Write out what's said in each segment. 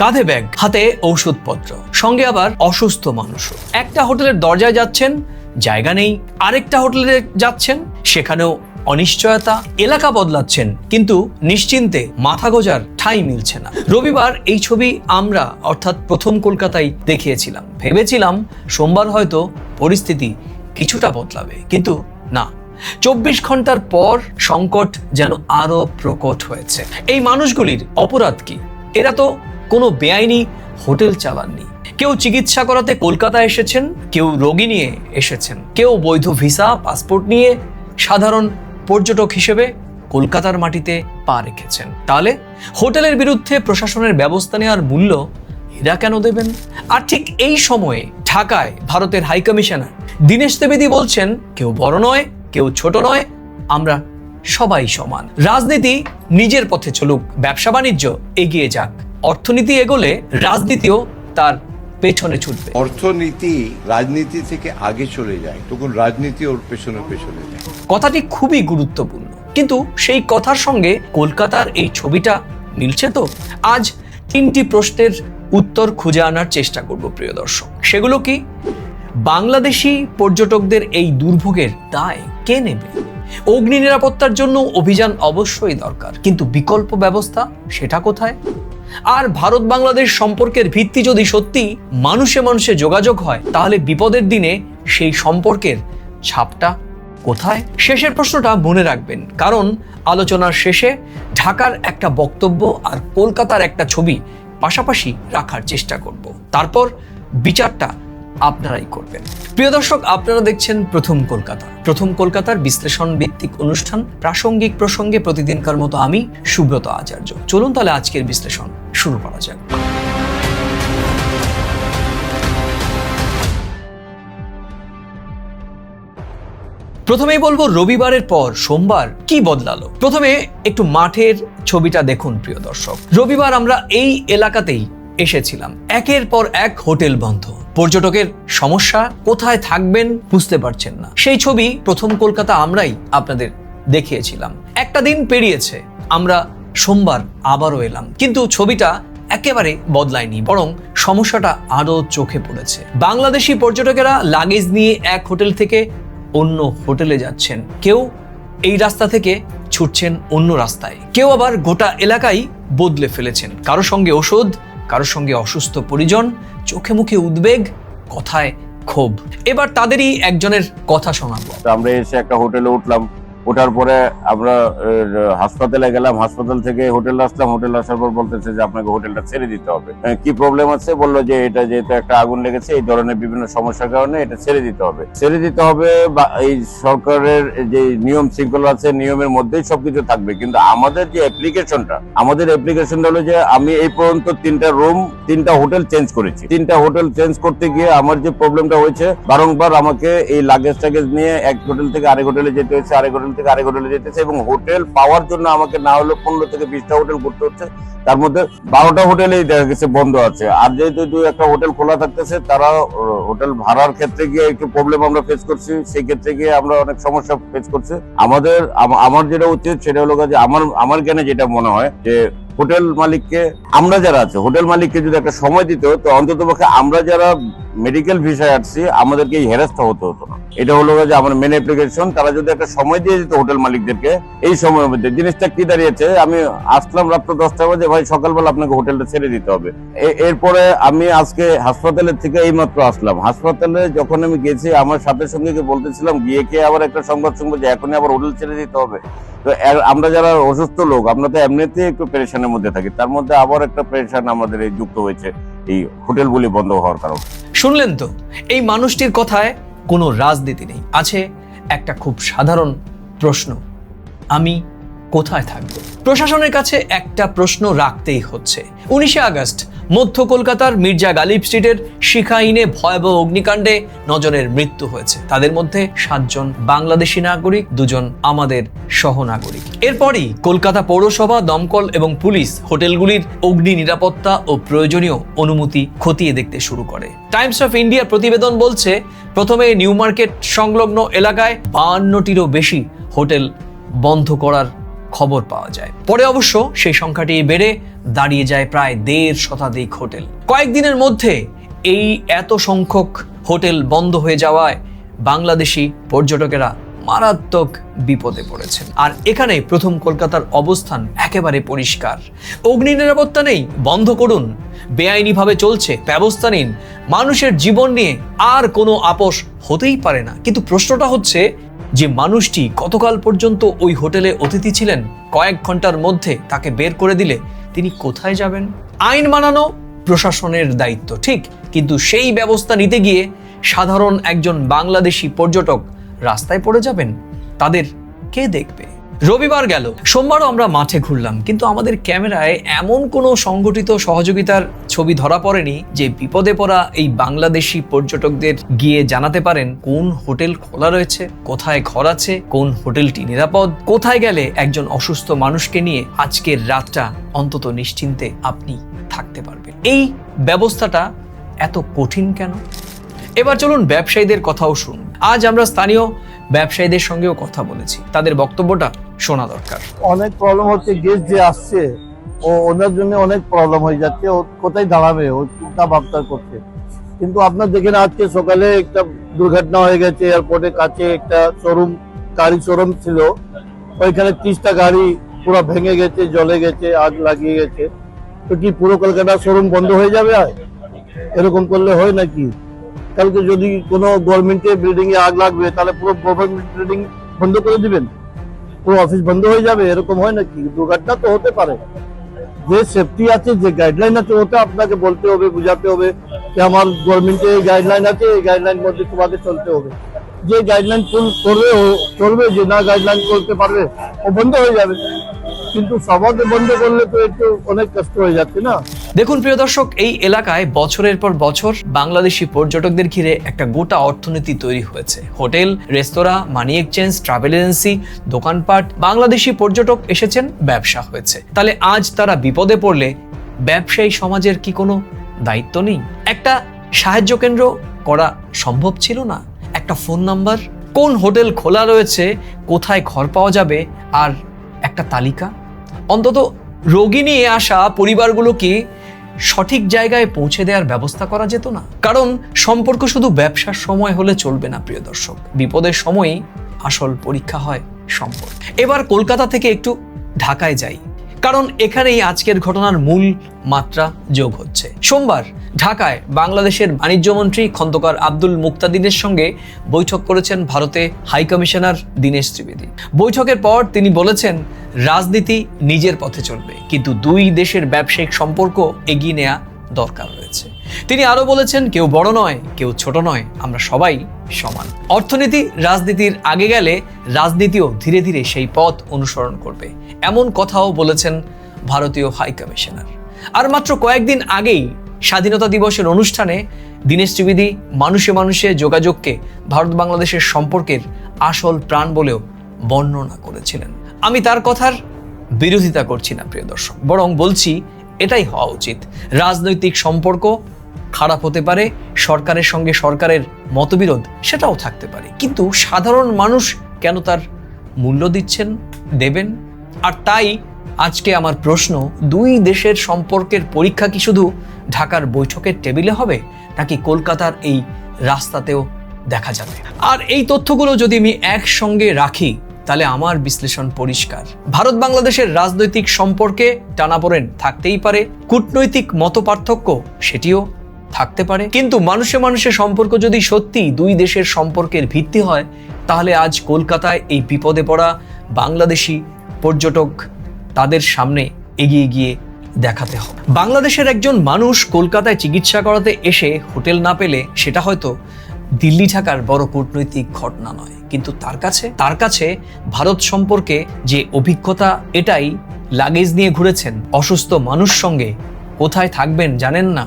কাঁধে ব্যাগ, হাতে ঔষধপত্র, সঙ্গে আবার অসুস্থ মানুষও। একটা হোটেলের দরজায় যাচ্ছেন, জায়গা নেই। আরেকটা হোটেলে যাচ্ছেন, সেখানেও অনিশ্চয়তা। এলাকা বদলাচ্ছেন, কিন্তু নিশ্চিন্তে মাথা গোজার ঠাঁই মিলছে না। রবিবার এই ছবি আমরা অর্থাৎ প্রথম কলকাতায় দেখিয়েছিলাম। ভেবেছিলাম সোমবার হয়তো পরিস্থিতি কিছুটা বদলাবে, কিন্তু না। 24 ঘন্টার পর সংকট যেন আরো প্রকট হয়েছে। এই মানুষগুলির অপরাধ কি? এরা তো কোনো বেআইনি হোটেল চালাননি। কেউ চিকিৎসা করাতে কলকাতা এসেছেন, কেউ রোগী নিয়ে এসেছেন, কেউ বৈধ ভিসা পাসপোর্ট নিয়ে সাধারণ পর্যটক হিসেবে কলকাতার মাটিতে পা রেখেছেন। তাহলে হোটেলের বিরুদ্ধে প্রশাসনের ব্যবস্থা নেওয়ার মূল্য এরা কেন দেবেন? আর ঠিক এই সময়ে ঢাকায় ভারতের হাই কমিশনার দীনেশ ত্রিবেদী বলছেন, কেউ বড় নয়, কেউ ছোট নয়, আমরা সবাই সমান। রাজনীতি নিজের পথে চলুক, ব্যবসা বাণিজ্য এগিয়ে যাক। অর্থনীতি এগোলে রাজনীতিও তার পেছনে ছুটবে। অর্থনীতি রাজনীতি থেকে আগে চলে যায়, তখন রাজনীতি ওর পেছনে পেছনে যায়। কথাটি খুবই গুরুত্বপূর্ণ, কিন্তু সেই কথার সঙ্গে কলকাতার এই ছবিটা মিলছে তো? আজ 3টি প্রশ্নের উত্তর খুঁজে আনার চেষ্টা করব প্রিয় দর্শক। সেগুলো কি? বাংলাদেশি পর্যটকদের এই দুর্ভোগের দায় কে নেবে? অগ্নি নিরাপত্তার জন্য অভিযান অবশ্যই দরকার, কিন্তু বিকল্প ব্যবস্থা সেটা কোথায়? আর ভারত বাংলাদেশ সম্পর্কের ভিত্তি যদি সত্যি মানুষে মানুষে যোগাযোগ হয়, তাহলে বিপদের দিনে সেই সম্পর্কের ছাপটা কোথায়? শেষের প্রশ্নটা মনে রাখবেন, কারণ আলোচনার শেষে ঢাকার একটা বক্তব্য আর কলকাতার একটা ছবি পাশাপাশি রাখার চেষ্টা করব। তারপর বিচারটা আপনারাই করবেন। প্রিয় দর্শক, আপনারা দেখছেন প্রথম কলকাতা। প্রথম কলকাতার বিশ্লেষণ ভিত্তিক অনুষ্ঠান, প্রাসঙ্গিক প্রসঙ্গে প্রতিদিনকার মতো আমি সুব্রত আচার্য। চলুন তাহলে আজকের বিশ্লেষণ শুরু করা যাক। প্রথমেই বলবো রবিবারের পর সোমবার কি বদলালো। প্রথমে একটু মাঠের ছবিটা দেখুন প্রিয় দর্শক। রবিবার আমরা এই এলাকাতেই এসেছিলাম। একের পর এক হোটেল বন্ধ, পর্যটকের সমস্যা, কোথায় থাকবেন বুঝতে পারছেন না। সেই ছবি প্রথম কলকাতা আমরাই আপনাদের দেখিয়েছিলাম। একটা দিন পেরিয়েছে, আমরা সোমবার আবারও এলাম, কিন্তু ছবিটা একেবারে বদলায়নি, বরং সমস্যাটা আরো চোখে পড়েছে। বাংলাদেশি পর্যটকেরা লাগেজ নিয়ে এক হোটেল থেকে অন্য হোটেলে যাচ্ছেন, কেউ এই রাস্তা থেকে ছুটছেন অন্য রাস্তায়, কেউ আবার গোটা এলাকাই বদলে ফেলেছেন। কারো সঙ্গে ওষুধ, কারো সঙ্গে অসুস্থ পরিজন, চোখে মুখে উদ্বেগ, কথায় ক্ষোভ। এবার তাদেরই একজনের কথা শোনাবো। আমরা এসে একটা হোটেলে উঠলাম, ওঠার পরে আমরা হাসপাতালে গেলাম, হাসপাতাল থেকে হোটেলে আসলাম, হোটেলে আসার পর বলতেছে যে আপনাকে হোটেলটা ছেড়ে দিতে হবে। কি প্রবলেম আছে? বললো যে এটা যেহেতু একটা আগুন লেগেছে, এই ধরনের বিভিন্ন সমস্যার কারণে এটা ছেড়ে দিতে হবে। ছেড়ে দিতে হবে বা এই সরকারের যে নিয়ম শৃঙ্খলা আছে, নিয়মের মধ্যেই সবকিছু থাকবে, কিন্তু আমাদের যে অ্যাপ্লিকেশনটা হলো যে আমি এই পর্যন্ত 3টা রুম 3টা হোটেল চেঞ্জ করেছি। 3টা হোটেল চেঞ্জ করতে গিয়ে আমার যে প্রবলেমটা হয়েছে, বারংবার আমাকে এই লাগেজ টাগেজ নিয়ে এক হোটেল থেকে আরেক হোটেলে যেতে হয়েছে, আরেক হোটেল থেকে আরেক হোটেলে যেতেছে, এবং হোটেল পাওয়ার জন্য আমাকে না হলেও 15 থেকে 20টা হোটেল ঘুরতে হচ্ছে। তার মধ্যে 12টা হোটেলেই দেখা গেছে বন্ধ আছে। আর যেহেতু 2-1টা হোটেল খোলা থাকতেছে, তারা হোটেল ভাড়ার ক্ষেত্রে গিয়ে একটু প্রবলেম আমরা ফেস করছি। সেই ক্ষেত্রে গিয়ে আমরা অনেক সমস্যা ফেস করছি। আমার যেটা উচিত সেটা হলো যে আমার জ্ঞানে যেটা মনে হয় যে হোটেল মালিককে, আমরা যারা আছে হোটেল মালিককে যদি একটা সময় দিত, তো অন্তত পক্ষে আমরা যারা মেডিকেল ভিসায় আসছি আমাদেরকে এই হেরাসটা হতে হতো না। এটা হলো যে আমার মেন অ্যাপ্লিকেশন। তারা যদি একটা সময় দিয়ে দিত হোটেল মালিকদেরকে, এই সময়ের মধ্যে জিনিসটা কি দাঁড়িয়েছে, আমি আসলাম রাত্র 10টা বাজে, ভাই সকালবেলা আপনাকে হোটেলটা ছেড়ে দিতে হবে। এরপরে আমি আজকে হাসপাতালের থেকে এইমাত্র আসলাম। হাসপাতালে যখন আমি গেছি, আমার সাথে সঙ্গে বলতেছিলাম, গিয়ে কে আবার একটা সংবাদ শুনবো যে এখনই আবার হোটেল ছেড়ে দিতে হবে। তো আমরা যারা অসুস্থ লোক, আমরা তো এমনিতে একটু পেরেশানের মধ্যে থাকি, তার মধ্যে আবার একটা পেরেশান আমাদের এই যুক্ত হয়েছে এই হোটেলগুলি বন্ধ হওয়ার কারণে। শুনলেন তো, এই মানুষটির কথায় কোনো রাজনীতি নেই, আছে একটা খুব সাধারণ প্রশ্ন, আমি কোথায় থাকব? প্রশাসনের কাছে একটা প্রশ্ন রাখতেই হচ্ছে। 19 আগস্ট মধ্য কলকাতার মির্জা গালিব স্ট্রিটের শিখাইনে ভয়াবহ অগ্নিকাণ্ডে 9 জনের মৃত্যু হয়েছে। তাদের মধ্যে 7 জন বাংলাদেশি নাগরিক, 2 জন আমাদের সহনাগরিক। এরপরই কলকাতা পৌরসভা, দমকল এবং পুলিশ হোটেলগুলির অগ্নি নিরাপত্তা ও প্রয়োজনীয় অনুমতি খতিয়ে দেখতে শুরু করে। টাইমস অফ ইন্ডিয়া প্রতিবেদন বলছে, প্রথমে নিউ মার্কেট সংলগ্ন এলাকায় 52টিরও বেশি হোটেল বন্ধ করার খবর পাওয়া যায়। পরে অবশ্য সেই সংখ্যাটি বেড়ে দাঁড়িয়ে যায় প্রায় 1.5 শতাধিক হোটেল। কয়েকদিনের মধ্যে এই এত সংখ্যক হোটেল বন্ধ হয়ে যাওয়ায় বাংলাদেশি পর্যটকেরা মারাত্মক বিপদে পড়েছেন। আর এখানে প্রথম কলকাতার অবস্থান একেবারে পরিষ্কার। অগ্নি নিরাপত্তা নেই, বন্ধ করুন। বেআইনিভাবে চলছে, ব্যবস্থা নিন। মানুষের জীবন নিয়ে আর কোনো আপোষ হতেই পারে না। কিন্তু প্রশ্নটা হচ্ছে যে মানুষটি গতকাল পর্যন্ত ওই হোটেলে অতিথি ছিলেন, কয়েক ঘন্টার মধ্যে তাকে বের করে দিলে তিনি কোথায় যাবেন? আইন মানানো প্রশাসনের দায়িত্ব, ঠিক, কিন্তু সেই ব্যবস্থা নিতে গিয়ে সাধারণ একজন বাংলাদেশি পর্যটক রাস্তায় পড়ে যাবেন, তাদের কে দেখবে? রবিবার গেল, সোমবারও আমরা মাঠে ঘুরলাম, কিন্তু আমাদের ক্যামেরায় এমন কোনো সংগঠিত সহযোগিতার ছবি ধরা পড়েনি যে বিপদে পড়া এই বাংলাদেশি পর্যটকদের গিয়ে জানাতে পারেন কোন হোটেল খোলা রয়েছে, কোথায় ঘর আছে, কোন হোটেলটি নিরাপদ, কোথায় গেলে একজন অসুস্থ মানুষকে নিয়ে আজকের রাতটা অন্তত নিশ্চিন্তে আপনি থাকতে পারবেন। এই ব্যবস্থাটা এত কঠিন কেন? এবার চলুন ব্যবসায়ীদের কথাও শুনুন। আজ আমরা স্থানীয় ব্যবসায়ীদের সঙ্গেও কথা বলেছি, তাদের বক্তব্যটা শোনা দরকার। অনেক প্রবলেম হচ্ছে, গেস্ট যে আসছে ওনার জন্য অনেক প্রবলেম হয়ে যাচ্ছে, ও কোথায় দাঁড়াবে, ও চিন্তা ভাবনা করছে। কিন্তু আপনার দেখেন আজকে সকালে একটা দুর্ঘটনা হয়ে গেছে, এয়ারপোর্টের কাছে একটা শোরুম, গাড়ি শোরুম ছিল, ওইখানে 30টা গাড়ি পুরো ভেঙে গেছে, জ্বলে গেছে, আগ লাগিয়ে গেছে। তো কি পুরো কলকাতা শোরুম বন্ধ হয়ে যাবে? আর এরকম করলে হয় নাকি? কালকে যদি কোনো গভর্নমেন্টের বিল্ডিং এ আগ লাগবে তাহলে পুরো গভর্নমেন্ট বিল্ডিং বন্ধ করে দিবেন, পুরো অফিস বন্ধ হয়ে যাবে? এরকম হয় নাকি? দুর্ঘটনা তো হতে পারে। যে সেফটি আছে, যে গাইডলাইন আছে, ওটা আপনাকে বলতে হবে, বুঝাতে হবে যে আমার গভর্নমেন্টের গাইডলাইন আছে, এই গাইডলাইন মধ্যে তোমাকে চলতে হবে। যে গাইডলাইন ফুল করবে ও চলবে, যে না গাইডলাইন করতে পারবে ও বন্ধ হয়ে যাবে। কিন্তু সবাইকে বন্ধ করলে তো একটু অনেক কষ্ট হয়ে যাচ্ছে না? দেখুন প্রিয় দর্শক, এই এলাকায় বছরের পর বছর বাংলাদেশি পর্যটকদের ঘিরে একটা গোটা অর্থনীতি তৈরি হয়েছে। হোটেল, রেস্তোরাঁ, মানি এক্সচেঞ্জ, ট্রাভেল এজেন্সি, দোকানপাট, বাংলাদেশি পর্যটক এসেছেন, ব্যবসা হয়েছে। তাহলে আজ তারা বিপদে পড়লে ব্যবসায়ী সমাজের কি কোনো দায়িত্ব নেই? একটা সাহায্য কেন্দ্র করা সম্ভব ছিল না? একটা ফোন নাম্বার, কোন হোটেল খোলা রয়েছে, কোথায় ঘর পাওয়া যাবে, আর একটা তালিকা? অন্তত রোগী নিয়ে আসা পরিবারগুলোকে সঠিক জায়গায় পৌঁছে দেওয়ার ব্যবস্থা করা যেত না? কারণ সম্পর্ক শুধু ব্যবসার সময় হলে চলবে না প্রিয় দর্শক, বিপদের সময়ই আসল পরীক্ষা হয় সম্পর্ক। এবার কলকাতা থেকে একটু ঢাকায় যাই, কারণ এখানেই আজকের ঘটনার মূল মাত্রা যোগ হচ্ছে। সোমবার ঢাকায় বাংলাদেশের বাণিজ্যমন্ত্রী খন্দকার আব্দুল মুক্তাদিরের সঙ্গে বৈঠক করেছেন ভারতে হাই কমিশনার দীনেশ ত্রিবেদী। বৈঠকের পর তিনি বলেছেন, রাজনীতি নিজের পথে চলবে, কিন্তু দুই দেশের ব্যবসায়িক সম্পর্ক এগিয়ে নেওয়া দরকার রয়েছে। তিনি আরো বলেছেন, কেউ বড় নয়, কেউ ছোট নয়, আমরা সবাই সমান। অর্থনীতি রাজনীতির আগে গেলে রাজনীতিও ধীরে ধীরে সেই পথ অনুসরণ করবে, এমন কথাও বলেছেন ভারতীয় হাই কমিশনার। আর মাত্র কয়েকদিন আগেই স্বাধীনতা দিবসের অনুষ্ঠানে দীনেশ ত্রিবেদী মানুষে মানুষে যোগাযোগকে ভারত বাংলাদেশের সম্পর্কের আসল প্রাণ বলেও বর্ণনা করেছিলেন। আমি তার কথার বিরোধিতা করছি না প্রিয় দর্শক, বরং বলছি এটাই হওয়া উচিত। রাজনৈতিক সম্পর্ক খারাপ হতে পারে, সরকারের সঙ্গে সরকারের মতবিরোধ সেটাও থাকতে পারে, কিন্তু সাধারণ মানুষ কেন তার মূল্য দিচ্ছেন, দেবেন? আর তাই আজকে আমার প্রশ্ন, দুই দেশের সম্পর্কের পরীক্ষা কি শুধু ঢাকার বৈঠকের টেবিলে হবে, নাকি কলকাতার এই রাস্তাতেও দেখা যাবে? আর এই তথ্যগুলো যদি আমি একসঙ্গে রাখি তাহলে আমার বিশ্লেষণ পরিষ্কার। ভারত বাংলাদেশের রাজনৈতিক সম্পর্কে টানাপোড়েন থাকতেই পারে, কূটনৈতিক মতপার্থক্য সেটিও থাকতে পারে, কিন্তু মানুষে মানুষের সম্পর্ক যদি সত্যি দুই দেশের সম্পর্কের ভিত্তি হয়, তাহলে আজ কলকাতায় এই বিপদে পড়া বাংলাদেশি পর্যটক তাদের সামনে এগিয়ে গিয়ে দেখাতে হবে। বাংলাদেশের একজন মানুষ কলকাতায় চিকিৎসা করাতে এসে হোটেল না পেলে সেটা হয়তো দিল্লি ঢাকার বড় কূটনৈতিক ঘটনা নয়, কিন্তু তার কাছে ভারত সম্পর্কে যে অভিজ্ঞতা, এটাই লাগেজ নিয়ে ঘুরেছেন, অসুস্থ মানুষ সঙ্গে কোথায় থাকবেন জানেন না,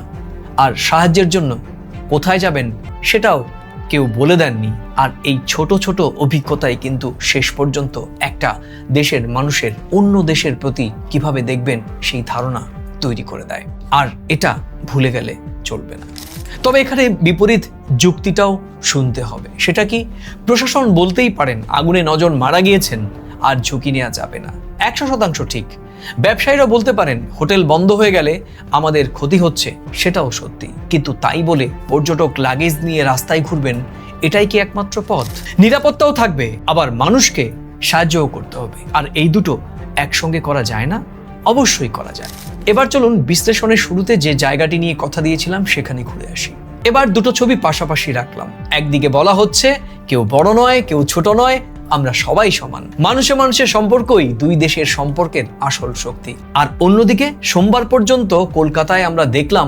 আর সাহায্যের জন্য কোথায় যাবেন সেটাও কেউ বলে দেননি। আর এই ছোট ছোট অভিজ্ঞতাই কিন্তু শেষ পর্যন্ত একটা দেশের মানুষের অন্য দেশের প্রতি কিভাবে দেখবেন সেই ধারণা তৈরি করে দেয়, আর এটা ভুলে গেলে চলবে না। তবে এখানে বিপরীত যুক্তিটাও শুনতে হবে। সেটা কি? প্রশাসন বলতেই পারেন আগুনে নজন মারা গিয়েছেন আর ঝুঁকি নেওয়া যাবে না, 100% ঠিক, ব্যবসায়ীরা বলতে পারেন হোটেল বন্ধ হয়ে গেলে আমাদের ক্ষতি হচ্ছে, সেটাও সত্যি, কিন্তু তাই বলে পর্যটক লাগেজ নিয়ে রাস্তায় ঘুরবেন এটাই কি একমাত্র পথ? নিরাপত্তাও থাকবে, আবার মানুষকে সাহায্যও করতে হবে, আর এই দুটো একসঙ্গে করা যায় না? অবশ্যই করা যায়। এবার চলুন বিশ্লেষণের শুরুতে যে জায়গাটি নিয়ে কথা দিয়েছিলাম সেখানে ঘুরে আসি। এবার দুটো ছবি পাশাপাশি রাখলাম। একদিকে বলা হচ্ছে কেউ বড় নয়, কেউ ছোট নয়, আমরা সবাই সমান, মানুষে মানুষের সম্পর্কই দুই দেশের সম্পর্কের আসল শক্তি। আর অন্যদিকে সোমবার পর্যন্ত কলকাতায় আমরা দেখলাম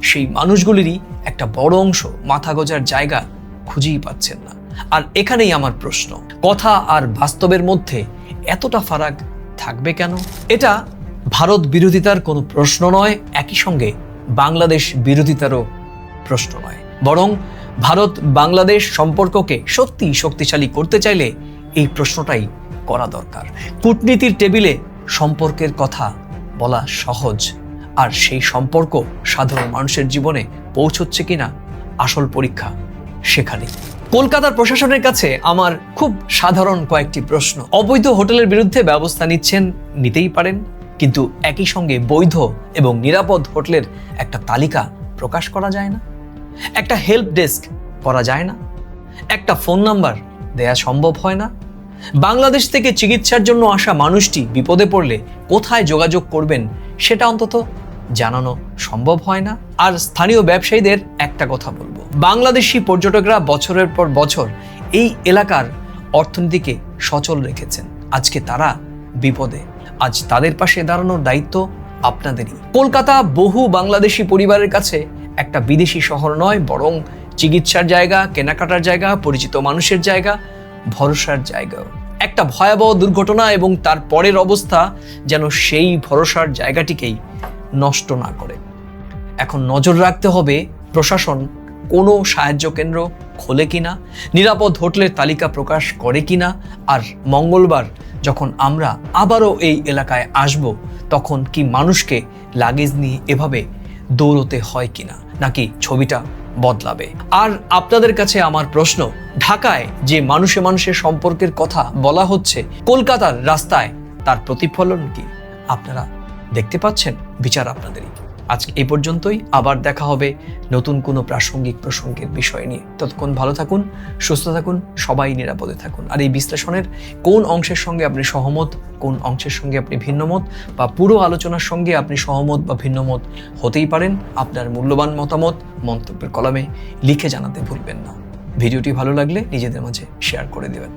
সেই মানুষগুলিরই একটা বড় অংশ মাথা গোঁজার জায়গা খুঁজেই পাচ্ছেন না। আর এখানেই আমার প্রশ্ন, কথা আর বাস্তবের মধ্যে এতটা ফারাক থাকবে কেন? এটা ভারত বিরোধিতার কোনো প্রশ্ন নয়, একই সঙ্গে বাংলাদেশ বিরোধিতারও প্রশ্ন নয়, বরং ভারত বাংলাদেশ সম্পর্ককে সত্যি শক্তিশালী করতে চাইলে এই প্রশ্নটাই করা দরকার। কূটনীতির টেবিলে সম্পর্কের কথা বলা সহজ, আর সেই সম্পর্ক সাধারণ মানুষের জীবনে পৌঁছচ্ছে কিনা আসল পরীক্ষা সেখানে। কলকাতার প্রশাসনের কাছে আমার খুব সাধারণ কয়েকটি প্রশ্ন। অবৈধ হোটেলের বিরুদ্ধে ব্যবস্থা নিতেই পারেন, কিন্তু একই সঙ্গে বৈধ এবং নিরাপদ হোটেলের একটা তালিকা প্রকাশ করা যায় না? একটা হেল্প ডেস্ক করা যায় না? একটা ফোন নাম্বার দেয়া সম্ভব হয় না? বাংলাদেশ থেকে চিকিৎসার জন্য আসা মানুষটি বিপদে পড়লে কোথায় যোগাযোগ করবেন সেটা অন্তত জানানো সম্ভব হয় না? আর স্থানীয় ব্যবসায়ীদের একটা কথা বলবো, বাংলাদেশি পর্যটকরা বছরের পর বছর এই এলাকার অর্থনীতিকে সচল রেখেছেন, আজকে তারা বিপদে, আজ তাদের পাশে দাঁড়ানোর দায়িত্ব আপনাদেরই। কলকাতা বহু বাংলাদেশি পরিবারের কাছে একটা বিদেশি শহর নয়, বরং চিকিৎসার জায়গা, কেনাকাটার জায়গা, পরিচিত মানুষের জায়গা, ভরসার জায়গাও। একটা ভয়াবহ দুর্ঘটনা এবং তার পরের অবস্থা যেন সেই ভরসার জায়গাটিকেই নষ্ট না করে। এখন নজর রাখতে হবে প্রশাসন কোনো সাহায্য কেন্দ্র খোলে কিনা, নিরাপদ হোটেলের তালিকা প্রকাশ করে কিনা, আর মঙ্গলবার যখন আমরা আবারও এই এলাকায় আসব তখন কি মানুষকে লাগেজ নিয়ে এভাবে দৌড়তে হয় কিনা, নাকি ছবিটা বদলাবে? আর আপনাদের কাছে আমার প্রশ্ন, ঢাকায় যে মানুষে মানুষের সম্পর্কের কথা বলা হচ্ছে, কলকাতার রাস্তায় তার প্রতিফলন কি আপনারা দেখতে পাচ্ছেন? বিচার আপনাদেরই। আজকে এই পর্যন্তই, আবার দেখা হবে নতুন কোনো প্রাসঙ্গিক প্রসঙ্গের বিষয় নিয়ে। ততক্ষণ ভালো থাকুন, সুস্থ থাকুন, সবাই নিরাপদে থাকুন। আর এই বিশ্লেষণের কোন অংশের সঙ্গে আপনি সহমত, কোন অংশের সঙ্গে আপনি ভিন্নমত, বা পুরো আলোচনার সঙ্গে আপনি সহমত বা ভিন্নমত হতেই পারেন, আপনার মূল্যবান মতামত মন্তব্যের কলামে লিখে জানাতে ভুলবেন না। ভিডিওটি ভালো লাগলে নিজেদের মাঝে শেয়ার করে দেবেন।